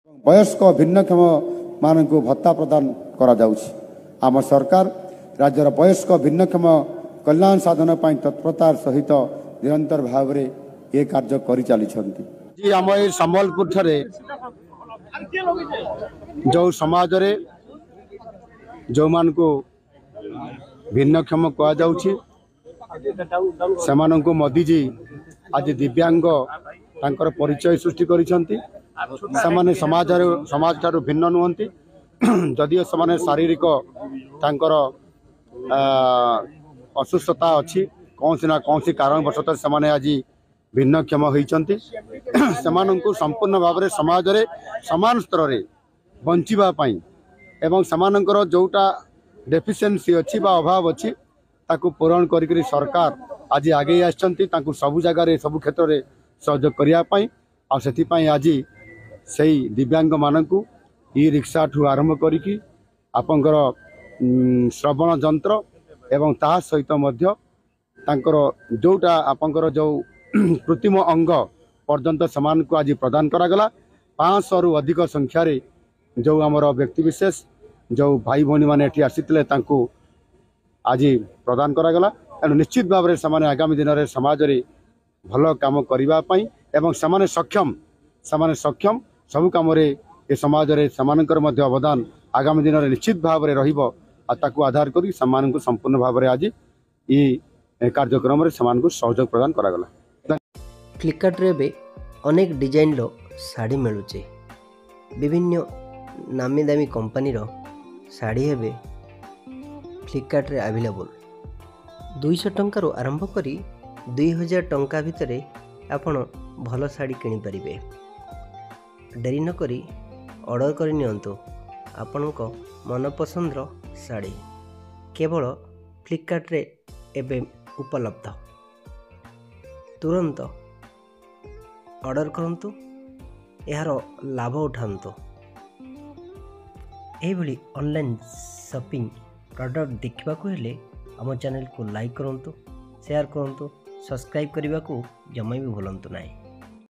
वयस्क भिन्नक्षम मानक भत्ता प्रदान करा जाउछि। आम सरकार राज्यर वयस्क भिन्नक्षम कल्याण साधन पाई तत्परतार सहित निरंतर भाव में ये कार्य करि चलिछन्ति। जी आम ए संबलपुर ठारे जो समाज रे जो मान को भिन्नक्षम कहा जाउछि सेमानंको मोदी जी आज दिव्यांग तांकर परिचय सृष्टि करिसंति। समाने समाज ठारू भिन्न नुहंती जदिओ समाने शारीरिक तांकर असुस्थता अच्छी कौन ना कौन कारणवशत समाने आज भिन्नक्षम होइचंती। सेमानंको संपूर्ण भाव में समाज रे समान स्तर रे बंचिबा पई एवं समानंकर जोटा डेफिशिएंसी अच्छी बा अभाव अच्छी ताकू पूरण करी सरकार आज आगे आछंती ताकू सबु जगह रे सबु क्षेत्र रे सहयोग करिया पई आ सेति पई आज सही दिव्यांग मानकू ई रिक्शा ठू आरंभ करिकी आपंकर श्रवण जंत्र एवं ता सहित मध्य तांकर जोटा आपंकर जो कृत्रिम अंग पर्यंत समान को आज प्रदान करागला। 500 रु अधिक संख्या रे जो आमर व्यक्ति विशेष जो भाई भौणी माने एठी आसीतिले तांकू आज प्रदान करागला। एणु निश्चित भाव में समाने आगामी दिन में समाज रे भल काम करिबा पई एवं समाने सक्षम सबु काम रे ए समाज रे समानकर मध्य अवदान आगामी दिन में निश्चित भाव में रहिबो आ ताकू आधार करी समान को संपूर्ण भाव में आज ई कार्यक्रम रे समान को सहयोग प्रदान करागला। फ्लिपकार्ट रे बे अनेक डिजाइन रो साड़ी मिलुचे विभिन्न नामी दामी कंपनी रो साड़ी हेबे फ्लिपकार्ट रे अवेलेबल 200 टंका रो आरंभ करी 2000 टंका भितरे आपण भल साड़ी किनि परिबे। डेरी न करी ऑर्डर करि नियंतु आपनक मनपसंद रो साड़ी केवल फ्लिपकार्ट रे एबे उपलब्ध। तुरंत ऑर्डर करंतु यार लाभ उठांतु। एभली ऑनलाइन शॉपिंग प्रोडक्ट देखिबाकू हेले आम चैनल को लाइक करंतु, शेयर करंतु, सब्सक्राइब करने को जमा भी भूलंतु नहीं।